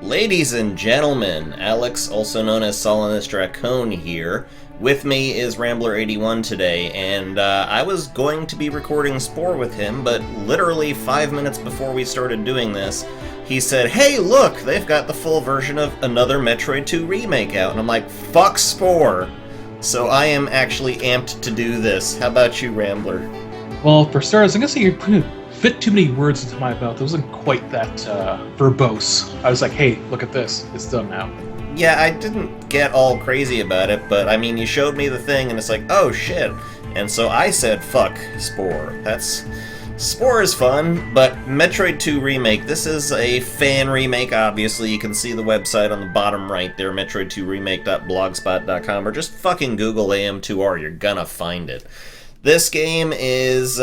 Ladies and gentlemen, Alex, also known as Solanus Dracone here. With me is Rambler81 today, and I was going to be recording Spore with him, but literally 5 minutes before we started doing this, he said, "Hey, look, they've got the full version of another Metroid 2 remake out," and I'm like, fuck Spore! So I am actually amped to do this. How about you, Rambler? Well, for starters, I'm gonna say you're putting fit too many words into my mouth. It wasn't quite that verbose. I was like, hey, look at this. It's done now. Yeah, I didn't get all crazy about it, but I mean, you showed me the thing and it's like, oh shit. And so I said, fuck Spore. Spore is fun, but Metroid 2 Remake, this is a fan remake, obviously. You can see the website on the bottom right there, metroid2remake.blogspot.com, or just fucking Google AM2R, you're gonna find it. This game is,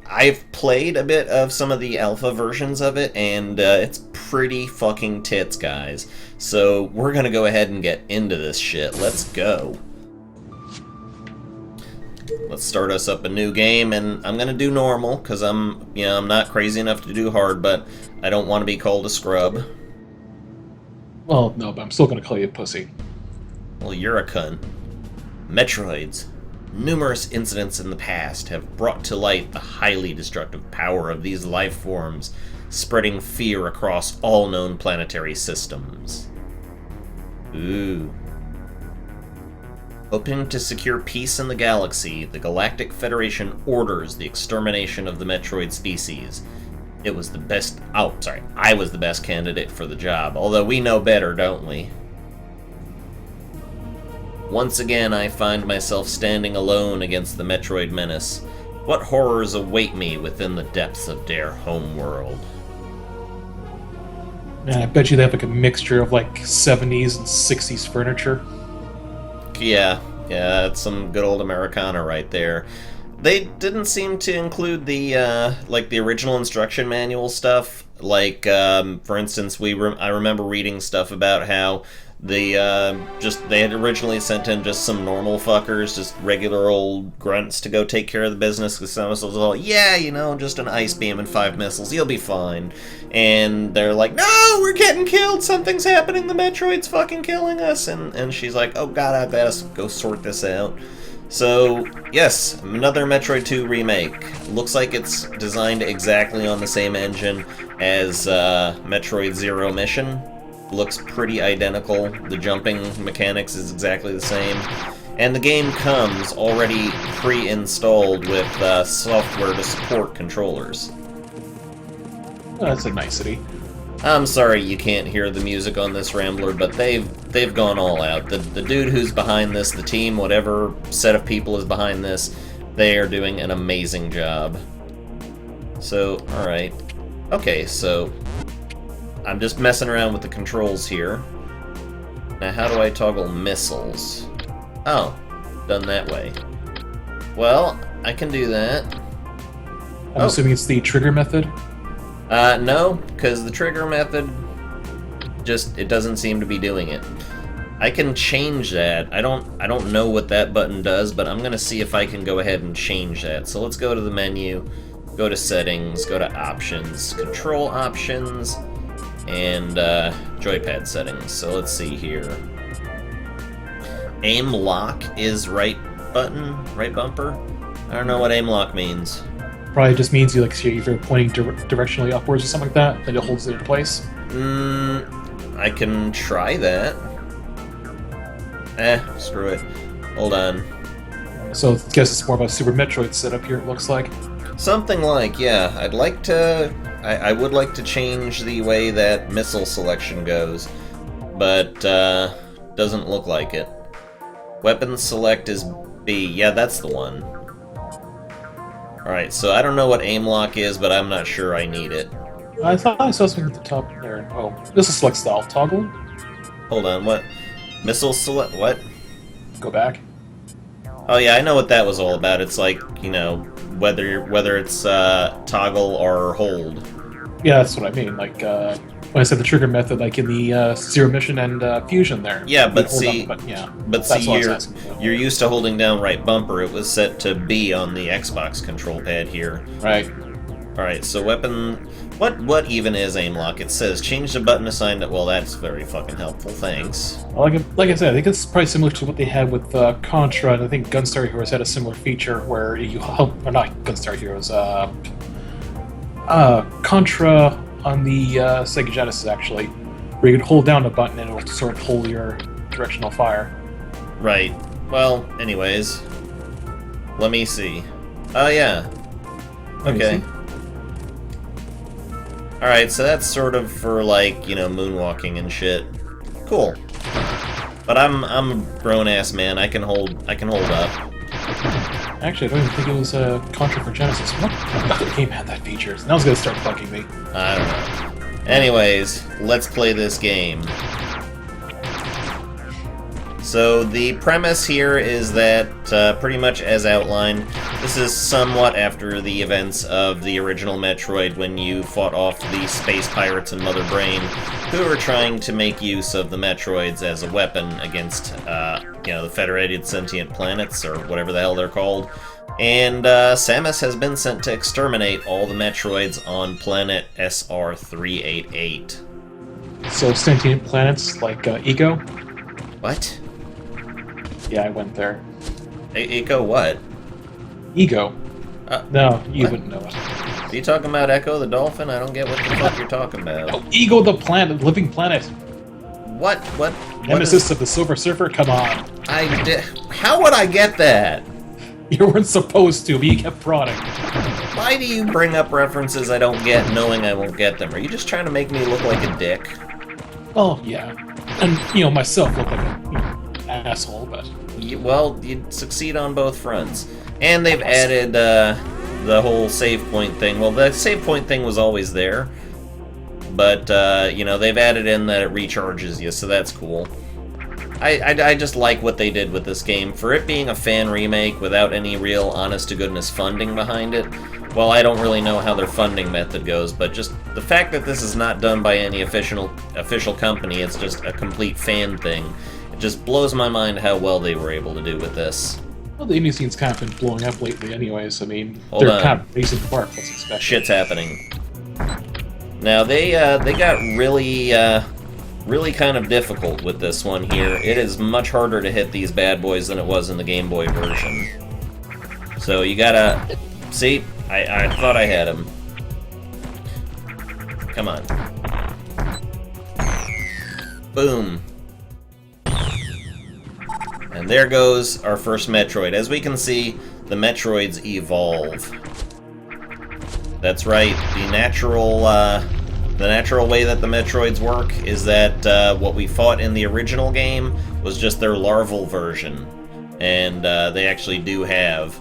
I've played a bit of some of the alpha versions of it, and it's pretty fucking tits, guys. So we're gonna go ahead and get into this shit. Let's go. Let's start us up a new game, and I'm gonna do normal, because I'm not crazy enough to do hard, but I don't want to be called a scrub. Well, no, but I'm still gonna call you a pussy. Well, you're a cunt. Metroids. Numerous incidents in the past have brought to light the highly destructive power of these life forms, spreading fear across all known planetary systems. Ooh. Hoping to secure peace in the galaxy, the Galactic Federation orders the extermination of the Metroid species. I was the best candidate for the job, although we know better, don't we? Once again, I find myself standing alone against the Metroid menace. What horrors await me within the depths of their homeworld? Man, I bet you they have like a mixture of like 70s and 60s furniture. Yeah, that's some good old Americana right there. They didn't seem to include the the original instruction manual stuff. Like, for instance, I remember reading stuff about how they had originally sent in just some normal fuckers, just regular old grunts to go take care of the business, because some of us was all, yeah, just an ice beam and 5 missiles, you'll be fine. And they're like, no, we're getting killed, something's happening, the Metroid's fucking killing us. And she's like, oh god, I better go sort this out. So, yes, another Metroid 2 remake. Looks like it's designed exactly on the same engine as Metroid Zero Mission. Looks pretty identical. The jumping mechanics is exactly the same. And the game comes already pre-installed with software to support controllers. Oh, that's a nicety. I'm sorry you can't hear the music on this, Rambler, but they've gone all out. The dude who's behind this, the team, whatever set of people is behind this, they are doing an amazing job. So, alright. Okay, so I'm just messing around with the controls here. Now, how do I toggle missiles? Oh, done that way. Well, I can do that. I'm assuming it's the trigger method? No, because the trigger method it doesn't seem to be doing it. I can change that. I don't know what that button does, but I'm gonna see if I can go ahead and change that. So let's go to the menu, go to settings, go to options, control options, and joypad settings. So let's see here. Aim lock is right bumper. I don't know what aim lock means. Probably just means you if you're pointing directionally upwards or something like that, then it holds it into place. I can try that. Screw it. Hold on. So I guess it's more of a Super Metroid setup here, it looks like. Something like, yeah. I would like to change the way that missile selection goes, but doesn't look like it. Weapon select is B. Yeah, that's the one. Alright, so I don't know what aim lock is, but I'm not sure I need it. I thought I saw something at the top there. Oh, this is select style toggle. Hold on, what? Missile select, what? Go back. Oh yeah, I know what that was all about. It's like, whether it's toggle or hold. Yeah, that's what I mean. Like, when I said the trigger method, like in the Zero Mission and Fusion there. Yeah, but see, you're you're used to holding down right bumper. It was set to B on the Xbox control pad here. Right. Alright, so weapon... What even is aim lock? It says change the button assigned to... Well, that's very fucking helpful, thanks. Like I said, I think it's probably similar to what they had with Contra, and I think Gunstar Heroes had a similar feature where you help... Or not Gunstar Heroes, Contra on the Sega Genesis, actually, where you could hold down a button and it will sort of pull your directional fire. Right. Well, anyways. Let me see. Oh, yeah. Okay. Alright, so that's sort of for, like, you know, moonwalking and shit. Cool. But I'm a grown-ass man. I can hold up. Actually, I don't even think it was Contra for Genesis. What game had that feature? Now it's gonna start bugging me. I don't know. Anyways, let's play this game. So the premise here is that, pretty much as outlined, this is somewhat after the events of the original Metroid when you fought off the space pirates and Mother Brain, who were trying to make use of the Metroids as a weapon against, you know, the Federated Sentient Planets, or whatever the hell they're called. And Samus has been sent to exterminate all the Metroids on planet SR388. So sentient planets like Ego? What? Yeah, I went there. Echo what? Ego. No, you what? wouldn't know it. Are you talking about Echo the Dolphin? I don't get what the fuck you're talking about. Oh, Ego the planet, living planet. What? Nemesis of the Silver Surfer? Come on. How would I get that? You weren't supposed to, but you kept prodding. Why do you bring up references I don't get knowing I won't get them? Are you just trying to make me look like a dick? Oh, yeah. And, you know, myself look like a asshole, but... Well, you'd succeed on both fronts. And they've added the whole save point thing. Well, the save point thing was always there. But, you know, they've added in that it recharges you, so that's cool. I just like what they did with this game. For it being a fan remake without any real honest-to-goodness funding behind it, well, I don't really know how their funding method goes, but just the fact that this is not done by any official company, it's just a complete fan thing, it just blows my mind how well they were able to do with this. Well, the indie scene's kind of been blowing up lately anyways. I mean, Hold they're on. kind of raising the bar. What's expected? Shit's happening. Now, they got really kind of difficult with this one here. It is much harder to hit these bad boys than it was in the Game Boy version. So you gotta... See? I thought I had him. Come on. Boom. And there goes our first Metroid. As we can see, the Metroids evolve. That's right, the natural way that the Metroids work is that what we fought in the original game was just their larval version. And they actually do have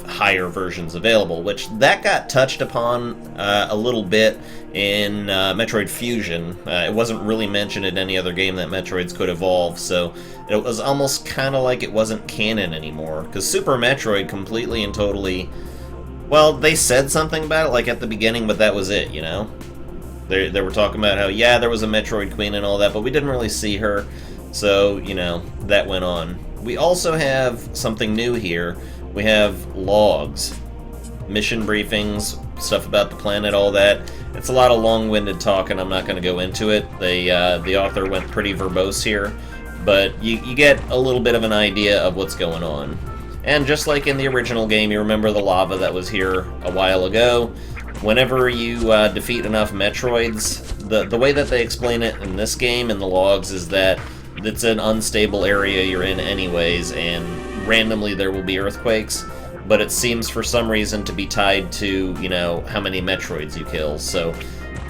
higher versions available, which that got touched upon a little bit in Metroid Fusion. It wasn't really mentioned in any other game that Metroids could evolve, so it was almost kind of like it wasn't canon anymore. Because Super Metroid completely and totally... Well, they said something about it, like at the beginning, but that was it, you know? They were talking about how, yeah, there was a Metroid Queen and all that, but we didn't really see her, so, you know, that went on. We also have something new here. We have logs, mission briefings, stuff about the planet, all that. It's a lot of long-winded talk, and I'm not going to go into it. The author went pretty verbose here, but you get a little bit of an idea of what's going on. And just like in the original game, you remember the lava that was here a while ago. Whenever you defeat enough Metroids, the way that they explain it in this game, in the logs, is that it's an unstable area you're in anyways, and randomly there will be earthquakes, but it seems for some reason to be tied to, you know, how many Metroids you kill. So,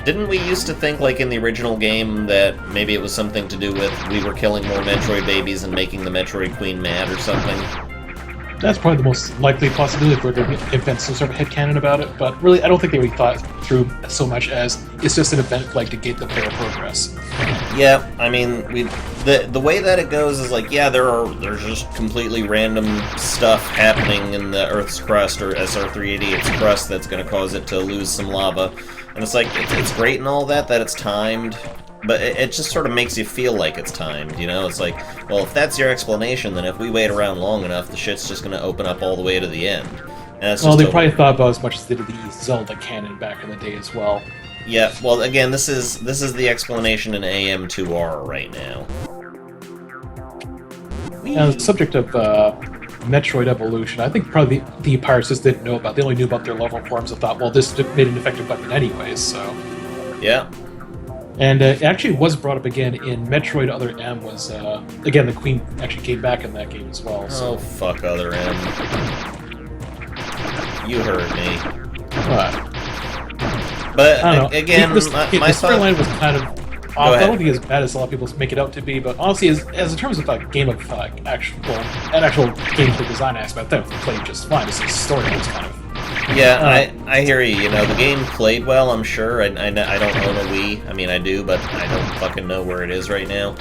didn't we used to think, like in the original game, that maybe it was something to do with we were killing more Metroid babies and making the Metroid Queen mad or something? That's probably the most likely possibility for them to invent some sort of headcanon about it, but really, I don't think they really thought through so much as it's just an event like to gate the player progress. Yeah, I mean, the way that it goes is like, yeah, there's just completely random stuff happening in the Earth's crust, or SR388's crust, that's going to cause it to lose some lava. And it's like, it's great and all that it's timed, but it just sort of makes you feel like it's timed, you know? It's like, well, if that's your explanation, then if we wait around long enough, the shit's just going to open up all the way to the end. And that's Well, just they totally... probably thought about as much as they did the Zelda canon back in the day as well. Yeah, well, again, this is the explanation in AM2R right now. Now, the subject of Metroid evolution, I think probably the pirates just didn't know about. They only knew about their level forms and thought, well, this made an effective weapon anyways, so... Yeah. And it actually was brought up again in Metroid Other M was, again, the Queen actually came back in that game as well, so... Oh, fuck Other M. You heard me. But, I don't know. again, the my storyline thought... was kind of off. I don't think as bad as a lot of people make it out to be, but honestly, as in terms of a game of actual gameplay design aspect, that played just fine. It's the story was kind of... Yeah, I hear you. You know, the game played well, I'm sure. I don't own a Wii. I mean, I do, but I don't fucking know where it is right now.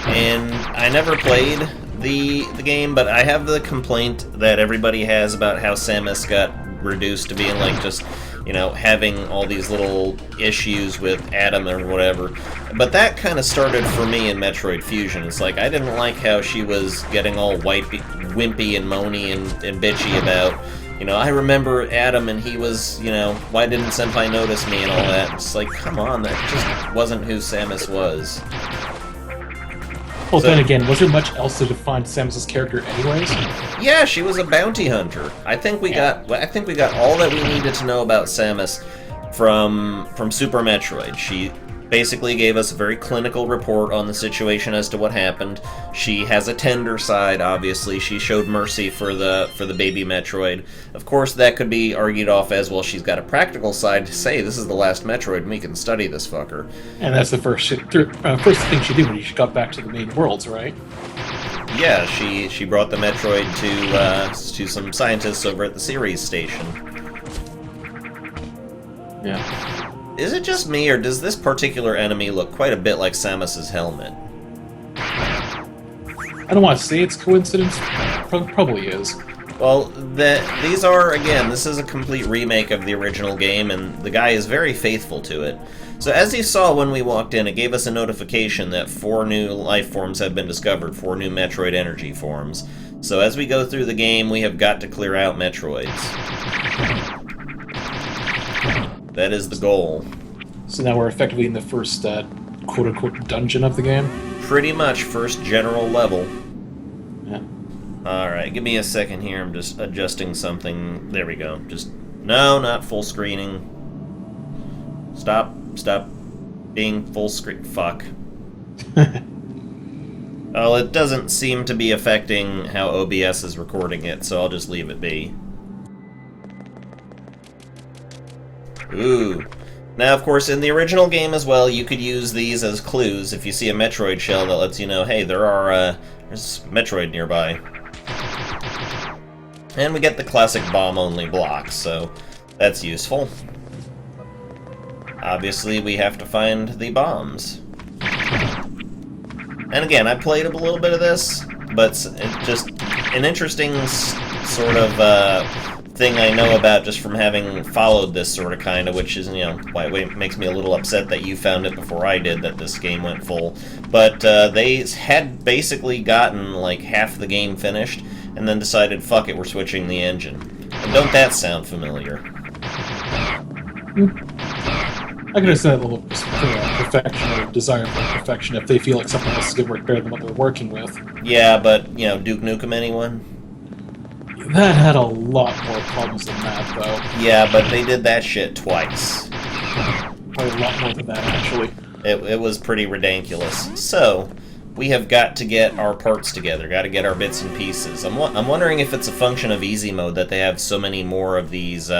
And I never played the game, but I have the complaint that everybody has about how Samus got reduced to being like just, you know, having all these little issues with Adam or whatever. But that kind of started for me in Metroid Fusion. It's like, I didn't like how she was getting all wimpy and moany and bitchy about, you know, I remember Adam and he was, you know, why didn't Senpai notice me and all that. It's like, come on, that just wasn't who Samus was. Well, then again, was there much else to define Samus's character anyways? Yeah, she was a bounty hunter. I think we got all that we needed to know about Samus from Super Metroid. She basically gave us a very clinical report on the situation as to what happened. She has a tender side, obviously. She showed mercy for the baby Metroid. Of course, that could be argued off as, well, she's got a practical side to say, this is the last Metroid, and we can study this fucker. And that's the first thing she did when she got back to the main worlds, right? Yeah, she brought the Metroid to some scientists over at the Ceres station. Yeah. Is it just me, or does this particular enemy look quite a bit like Samus's helmet? I don't want to say it's coincidence. Probably is. Well, these are, again, this is a complete remake of the original game, and the guy is very faithful to it. So as you saw when we walked in, it gave us a notification that 4 new life forms have been discovered, 4 new Metroid energy forms. So as we go through the game, we have got to clear out Metroids. That is the goal. So now we're effectively in the first quote-unquote dungeon of the game? Pretty much first general level. Yeah. Alright, give me a second here. I'm just adjusting something. There we go. Just... No, not full screening. Stop being full screen. Fuck. Well, it doesn't seem to be affecting how OBS is recording it, so I'll just leave it be. Ooh. Now, of course, in the original game as well, you could use these as clues. If you see a Metroid shell that lets you know, hey, there's Metroid nearby. And we get the classic bomb-only blocks, so that's useful. Obviously, we have to find the bombs. And again, I played a little bit of this, but it's just an interesting sort of thing I know about just from having followed this sort of kind of, which is, you know, why it makes me a little upset that you found it before I did, that this game went full. But they had basically gotten like half the game finished, and then decided, fuck it, we're switching the engine. And don't that sound familiar? I could understand that level of perfection or desire for perfection if they feel like something else is going to work better than what they're working with. Yeah, but, you know, Duke Nukem anyone? That had a lot more problems than that, though. Yeah, but they did that shit twice. Probably a lot more than that, actually. It was pretty ridiculous. So, we have got to get our parts together, got to get our bits and pieces. I'm wondering if it's a function of easy mode that they have so many more of these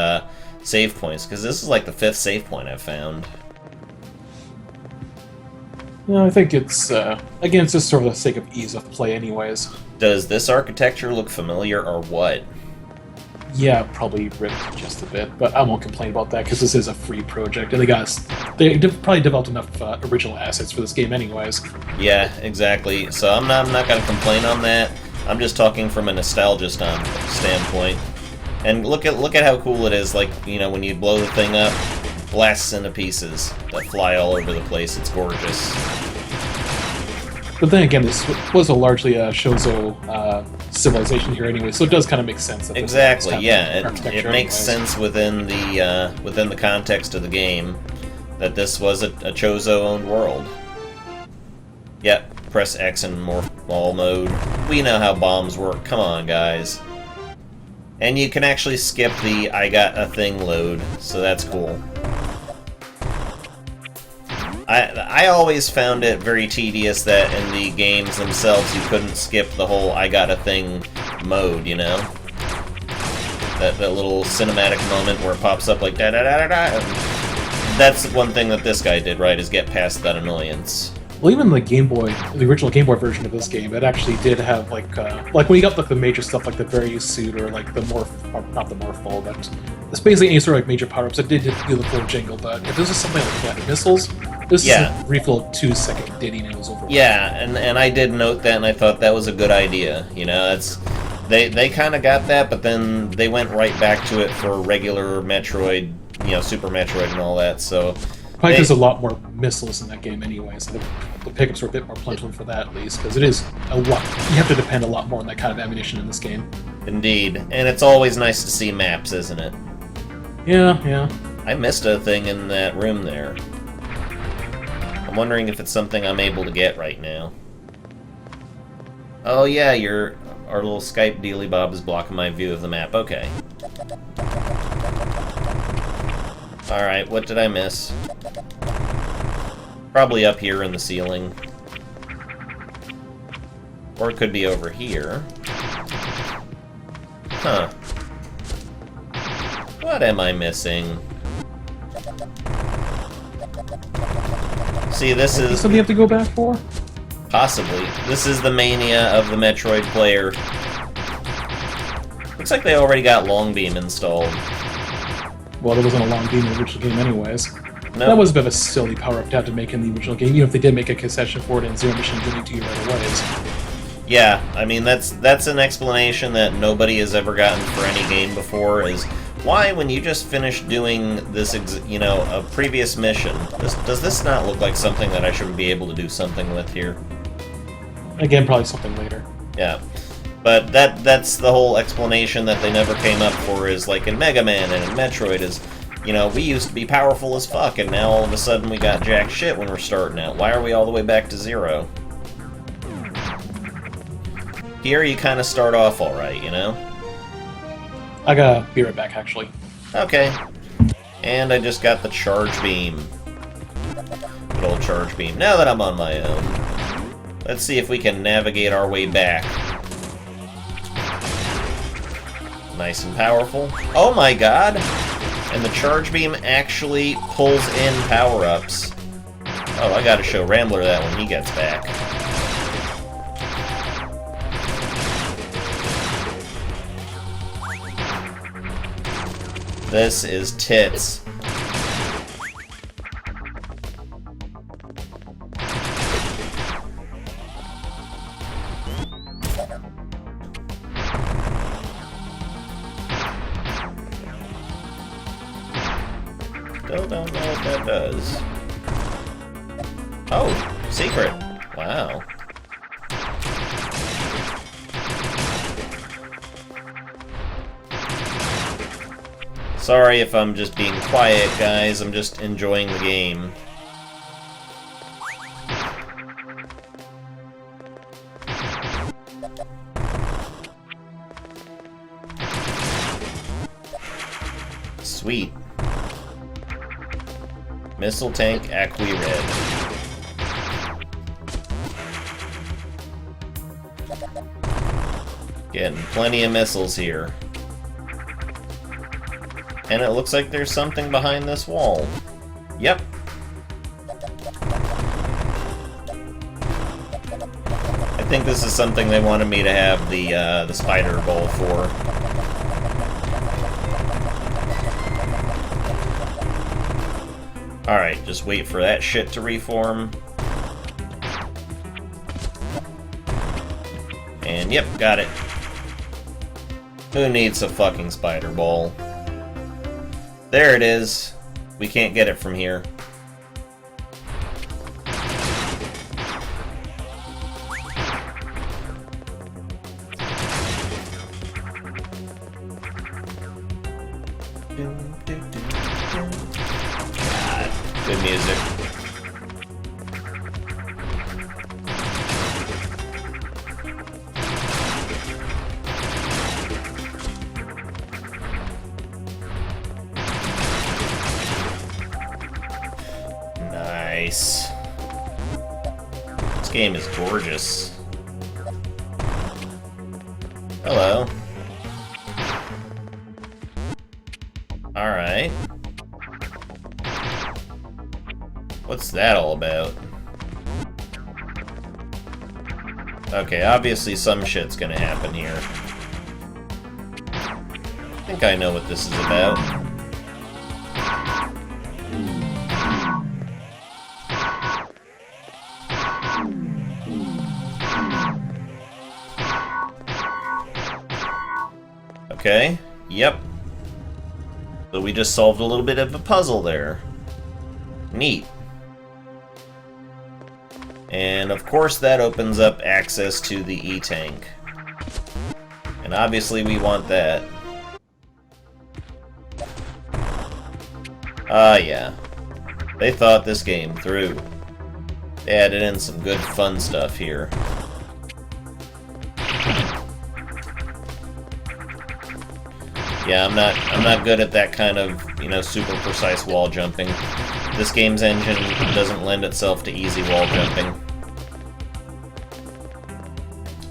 save points, because this is like the 5th save point I've found. No, I think it's, again, it's just sort of the sake of ease of play anyways. Does this architecture look familiar, or what? Yeah, probably ripped just a bit, but I won't complain about that, because this is a free project, and they probably developed enough original assets for this game anyways. Yeah, exactly. So I'm not going to complain on that. I'm just talking from a nostalgia standpoint. And look at how cool it is, like, you know, when you blow the thing up, blasts into pieces that fly all over the place. It's gorgeous. But then again, this was a largely Shozo civilization here anyway, so it does kind of make sense. That Exactly, kind of yeah. It architecture makes anyways. sense within the context of the game that this was a Chozo-owned world. Yep, press X in morph ball mode. We know how bombs work. Come on, guys. And you can actually skip the I got a thing load, so that's cool. I always found it very tedious that in the games themselves you couldn't skip the whole I got a thing mode, you know? That little cinematic moment where it pops up like da da da da da. That's one thing that this guy did right, is get past that annoyance. Well, even the Game Boy, the original Game Boy version of this game, it actually did have like when you got like the major stuff like the Various Suit or like the Morph, or not the Morph Ball, but it's basically any sort of like major power-ups. It did do the full jingle, but if this is something like that, missiles, this is a refill 2-second ditty and it was over. Yeah, and I did note that, and I thought that was a good idea. You know, that's they kind of got that, but then they went right back to it for regular Metroid, you know, Super Metroid and all that. So probably there's a lot more missiles in that game anyway, so the pickups are a bit more plentiful for that at least, because it is a lot. You have to depend a lot more on that kind of ammunition in this game. Indeed, and it's always nice to see maps, isn't it? Yeah, yeah. I missed a thing in that room there. I'm wondering if it's something I'm able to get right now. Oh yeah, our little Skype dealy bob is blocking my view of the map. Okay. Alright, what did I miss? Probably up here in the ceiling. Or it could be over here. Huh. What am I missing? See, this is... something you have to go back for? Possibly. This is the mania of the Metroid player. Looks like they already got Long Beam installed. Well, there wasn't a long game in the original game anyways. Nope. That was a bit of a silly power-up to have to make in the original game, even if they did make a concession for it and Zero Mission giving it to you right away. Yeah, I mean, that's an explanation that nobody has ever gotten for any game before, is why, when you just finished doing this, a previous mission, does this not look like something that I should be able to do something with here? Again, probably something later. Yeah. But that's the whole explanation that they never came up for, is like in Mega Man and in Metroid is, you know, we used to be powerful as fuck, and now all of a sudden we got jack shit when we're starting out. Why are we all the way back to zero? Here you kind of start off alright, you know? I gotta be right back, actually. Okay. And I just got the charge beam. Good old charge beam. Now that I'm on my own, let's see if we can navigate our way back. Nice and powerful. Oh my god! And the charge beam actually pulls in power-ups. Oh, I gotta show Rambler that when he gets back. This is tits. Still don't know what that does. Oh, secret. Wow. Sorry if I'm just being quiet, guys. I'm just enjoying the game. Sweet. Missile tank Acqui Red. Getting plenty of missiles here. And it looks like there's something behind this wall. Yep. I think this is something they wanted me to have the spider bowl for. Alright, just wait for that shit to reform. And yep, got it. Who needs a fucking spider ball? There it is. We can't get it from here. God, good music. Nice. This game is gorgeous. Hello. Alright. What's that all about? Okay, obviously some shit's gonna happen here. I think I know what this is about. Okay, yep. So we just solved a little bit of a puzzle there. Neat. And of course that opens up access to the E-Tank. And obviously we want that. Ah, yeah. They thought this game through. They added in some good fun stuff here. Yeah, I'm not good at that kind of, super precise wall jumping. This game's engine doesn't lend itself to easy wall jumping.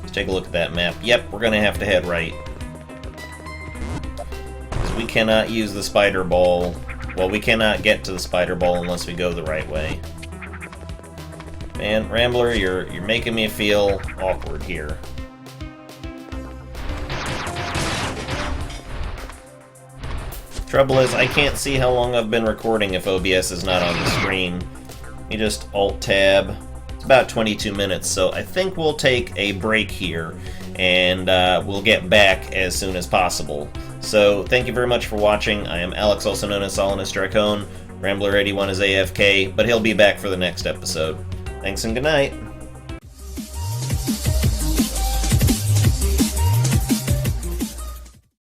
Let's take a look at that map. Yep, we're gonna have to head right. Because we cannot use the spider ball. Well, we cannot get to the spider ball unless we go the right way. Man, Rambler, you're making me feel awkward here. Trouble is, I can't see how long I've been recording if OBS is not on the screen. You just Alt-Tab. It's about 22 minutes, so I think we'll take a break here, and we'll get back as soon as possible. So, thank you very much for watching. I am Alex, also known as Solinus Dracone. Rambler81 is AFK, but he'll be back for the next episode. Thanks and good night.